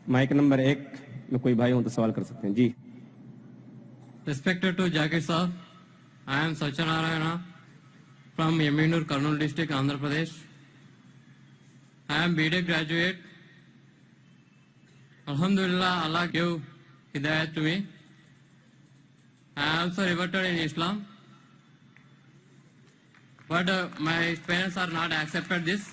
Mic number 1 में कोई भाई हो तो सवाल कर सकते हैं जी। Respected to Jakir sir, I am Satyanarayana from Yeminur, Kurnool district, Andhra Pradesh. I am BTech graduate. Alhamdulillah, Allah gave hidayat to me. I also reverted in Islam, but my parents are not accepted this.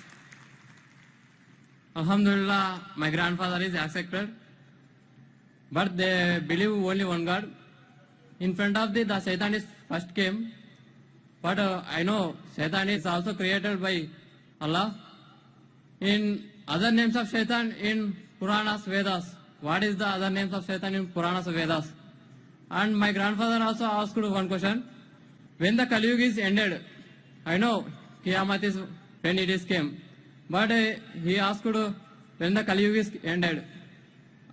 Alhamdulillah, my grandfather is accepted, but they believe only one God. In front of the Satan is first came, but I know Satan is also created by Allah. In other names of Satan in Puranas, Vedas, what is the other names of Satan in Puranas, Vedas? And my grandfather also asked one question. When the Kali Yuga is ended, I know Qiyamah is when it is came, but he asked when the Kali Yuga is ended.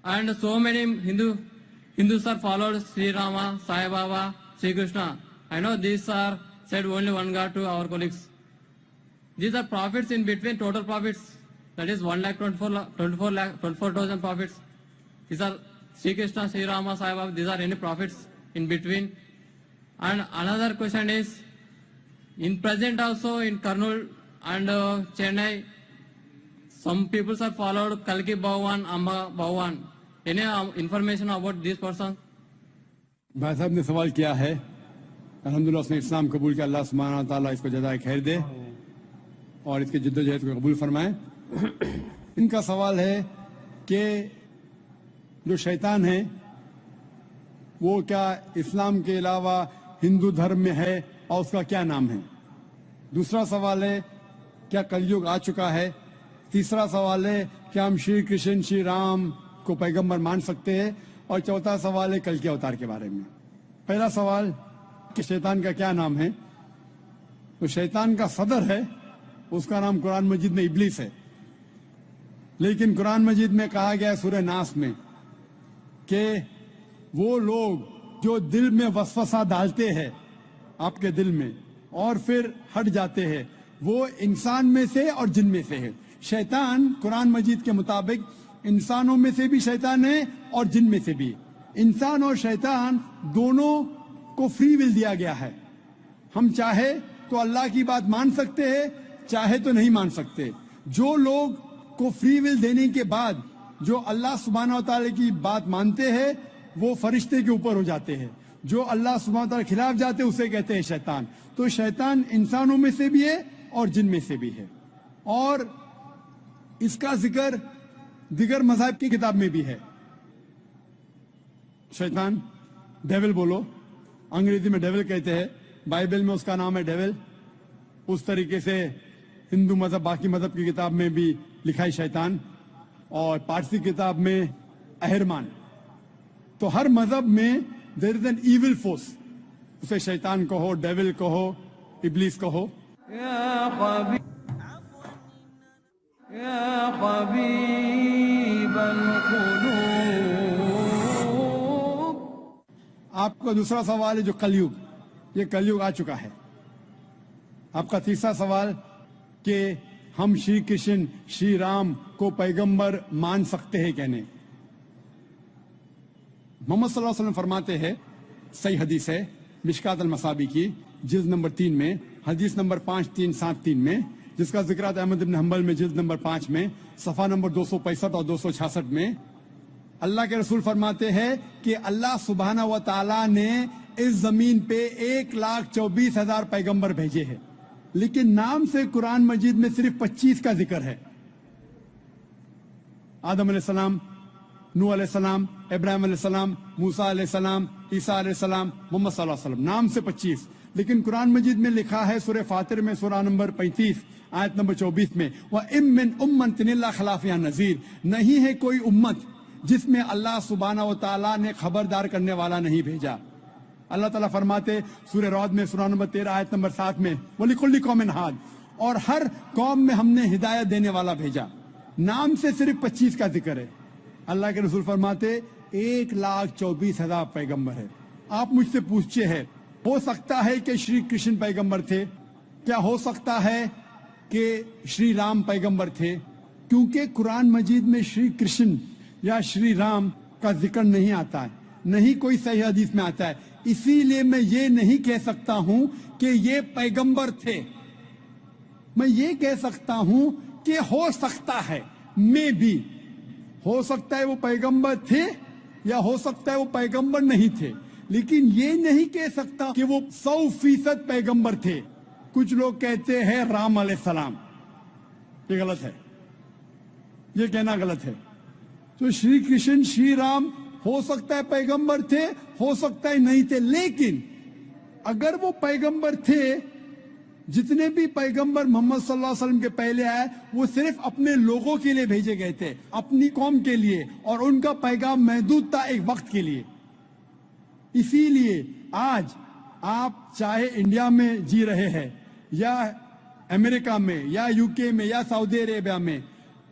And so many Hindus are followed Sri Rama, Sai Baba, Sri Krishna. I know these are said only one God to our colleagues. These are prophets in between, total prophets. That is 1,24,000 prophets. These are Sri Krishna, Sri Rama, Sai Baba. These are any prophets in between. And another question is, in present also in Kurnool and Chennai, some people are followed Kalki Bhavan, Amba Bhavan. Any information about this person? भाई साहब ने सवाल किया है, अल्हम्दुलिल्लाह उसने इस्लाम कबूल किया, अल्लाह सुब्हानहू व तआला इसको जज़ाए खैर दे और इसके जिद्दोजहद को कबूल फरमाए। इनका सवाल है कि जो शैतान है वो क्या इस्लाम के अलावा हिंदू धर्म में है और उसका क्या नाम है। दूसरा सवाल है क्या कलयुग आ चुका है। तीसरा सवाल है क्या हम श्री कृष्ण श्री राम को पैगंबर मान सकते हैं। और चौथा सवाल है कल के अवतार के बारे में। पहला सवाल कि शैतान का क्या नाम है, तो शैतान का सदर है, उसका नाम कुरान मजीद में इब्लीस है। लेकिन कुरान मजीद में कहा गया सूरह नास में कि वो लोग जो दिल में वसवसा डालते हैं आपके दिल में और फिर हट जाते हैं, वो इंसान में से और जिन में से है। शैतान कुरान मजीद के मुताबिक इंसानों में से भी शैतान है और जिन में से भी। इंसान और शैतान दोनों को फ्री विल दिया गया है। हम चाहे तो अल्लाह की बात मान सकते हैं, चाहे तो नहीं मान सकते। जो लोग को फ्री विल देने के बाद जो अल्लाह सुब्हानहू व तआला की बात मानते हैं वो फरिश्ते के ऊपर हो जाते हैं। जो अल्लाह सुब्हानहू व तआला के खिलाफ जाते हैं उसे कहते हैं शैतान। तो शैतान इंसानों में से भी है और जिन में से भी है। और इसका जिक्र दिगर मज़हब की किताब में भी है। शैतान डेविल बोलो, अंग्रेजी में डेविल कहते हैं, बाइबल में उसका नाम है डेविल। उस तरीके से हिंदू मजहब बाकी मजहब की किताब में भी लिखा है शैतान, और पारसी किताब में अहरमान। तो हर मजहब में there is an evil force, उसे शैतान कहो, डेविल कहो, इब्लीस कहो। आपका दूसरा सवाल है जो कलयुग, ये कलयुग आ चुका है। आपका तीसरा सवाल कि हम श्री कृष्ण श्री राम को पैगंबर मान सकते हैं कहने। मोहम्मद सल्लल्लाहु अलैहि वसल्लम फरमाते हैं, सही हदीस है मिशकात अल-मसाबी की जिल्द नंबर 3 में, हदीस नंबर 5373 में, जिसका जिक्र अहमद इब्न हंबल में जिल्द नंबर 5 में, सफा नंबर 265 और 266 में। अल्लाह के रसूल फरमाते हैं कि अल्लाह सुब्हानहू व तआला ने इस जमीन पे 1,24,000 पैगंबर भेजे हैं, लेकिन नाम से कुरान मजीद में सिर्फ 25 का जिक्र है। आदम अलैहिस्सलाम, नूह अलैहिस्सलाम, इब्राहिम अलैहिस्सलाम, मूसा अलैहिस्सलाम, ईसा अलैहिस्सलाम, मोहम्मद सल्लल्लाहु अलैहि वसल्लम, नाम से 25। लेकिन कुरान मजीद में लिखा है सूरह फातिर में सूरह नंबर 35 आयत नंबर 24 में, व इम मिन उम्मतिन इल्ला खला फिहा नज़ीर, नहीं है कोई उम्मत जिसमें अल्लाह सुब्हानहू व तआला ने खबरदार करने वाला नहीं भेजा। अल्लाह ताला फरमाते सूरह रअद में सूरह नंबर 13 आयत नंबर 7 में, वलिकुल्लि कौमिन हाद, और हर कौम में हमने हिदायत देने वाला भेजा। नाम से सिर्फ 25 का जिक्र है। अल्लाह के रसूल फरमाते 1,24,000 पैगंबर है। आप मुझसे पूछते हैं, हो सकता है कि श्री कृष्ण पैगंबर थे, क्या हो सकता है कि श्री राम पैगंबर थे? क्योंकि कुरान मजीद में श्री कृष्ण या श्री राम का जिक्र नहीं आता है, नहीं कोई सही हदीस में आता है। इसीलिए मैं ये नहीं कह सकता हूं कि ये पैगंबर थे। मैं ये कह सकता हूं कि हो सकता है, मैं भी हो सकता है वो पैगंबर थे या हो सकता है वो पैगंबर नहीं थे, लेकिन ये नहीं कह सकता कि वो 100% पैगंबर थे। कुछ लोग कहते हैं राम अलैहिस्सलाम, ये गलत है, ये कहना गलत है। तो श्री कृष्ण श्री राम हो सकता है पैगंबर थे, हो सकता है नहीं थे, लेकिन अगर वो पैगंबर थे, जितने भी पैगंबर मोहम्मद सल्लल्लाहु अलैहि वसल्लम के पहले आए वो सिर्फ अपने लोगों के लिए भेजे गए थे, अपनी कौम के लिए, और उनका पैगाम महदूद था एक वक्त के लिए। इसीलिए आज आप चाहे इंडिया में जी रहे हैं या अमेरिका में या यूके में या सऊदी अरेबिया में,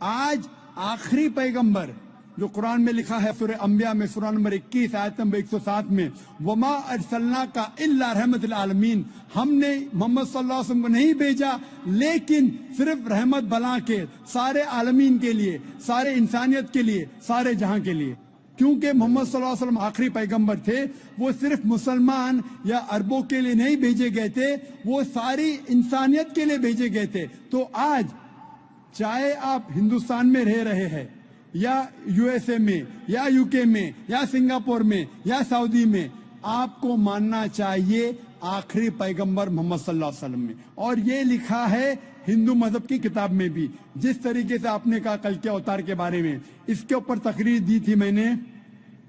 आज आखिरी पैगंबर जो कुरान में लिखा है सूरह अंबिया में सूरह नंबर 21 आयत नंबर 107 में, वमा अरसलना का इल्ला रहमतुल आलमीन, हमने मोहम्मद सल्लल्लाहु अलैहि वसल्लम को नहीं भेजा लेकिन सिर्फ रहमत बना के सारे आलमीन के लिए, सारे इंसानियत के लिए, सारे जहां के लिए। क्योंकि मोहम्मद सल्लल्लाहु अलैहि वसल्लम आखिरी पैगंबर थे, वो सिर्फ मुसलमान या अरबों के लिए नहीं भेजे गए थे, वो सारी इंसानियत के लिए भेजे गए थे। तो आज चाहे आप हिंदुस्तान में रह रहे हैं या यूएसए में या यूके में या सिंगापुर में या सऊदी में, आपको मानना चाहिए आखिरी पैगंबर मोहम्मद सल्लल्लाहु अलैहि वसल्लम में। और ये लिखा है हिंदू मजहब की किताब में भी। जिस तरीके से आपने कहा कल के अवतार के बारे में, इसके ऊपर तकरीर दी थी मैंने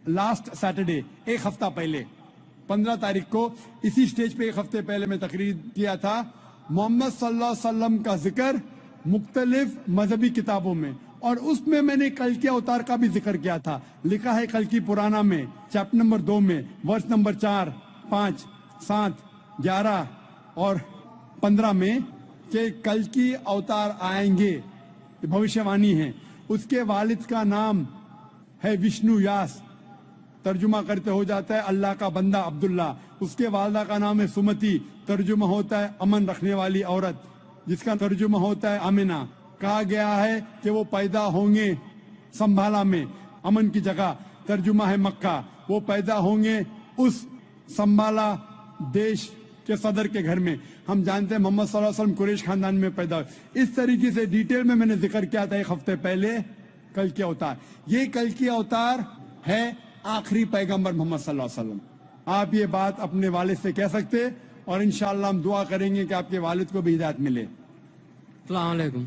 लास्ट सैटरडे, एक हफ्ता पहले 15 तारीख को इसी स्टेज पे एक हफ्ते पहले मैं तकरीर किया था। मोहम्मद सल्लल्लाहु अलैहि वसल्लम का जिक्र मुख्तलिफ मजहबी किताबों में, और उसमें मैंने कल के अवतार का भी जिक्र किया था। लिखा है कल की पुराना में चैप्टर नंबर 2 में वर्ष नंबर 4, 5, 7, 11 और 15 में कि कल की अवतार आएंगे, भविष्यवाणी है। उसके वालिद का नाम है विष्णु यास, तर्जुमा करते हो जाता है अल्लाह का बंदा अब्दुल्ला। उसके वालदा का नाम है सुमति, तर्जुमा होता है अमन रखने वाली औरत, जिसका तर्जुमा होता है आमिना। कहा गया है कि वो पैदा होंगे संभाला में, अमन की जगह, तर्जुमा है मक्का। वो पैदा होंगे उस संभाला देश के सदर के घर में। हम जानते हैं मोहम्मद सल्लल्लाहु अलैहि वसल्लम कुरैश खानदान में पैदा हुए। इस तरीके से डिटेल में मैंने जिक्र किया था एक हफ्ते पहले कल के अवतार। ये कल की अवतार है आखिरी पैगंबर मोहम्मद सल्लल्लाहु अलैहि वसल्लम। आप ये बात अपने वालिद से कह सकते, और इंशाअल्लाह हम दुआ करेंगे कि आपके वालिद को भी हिदायत मिले। अस्सलाम वालेकुम।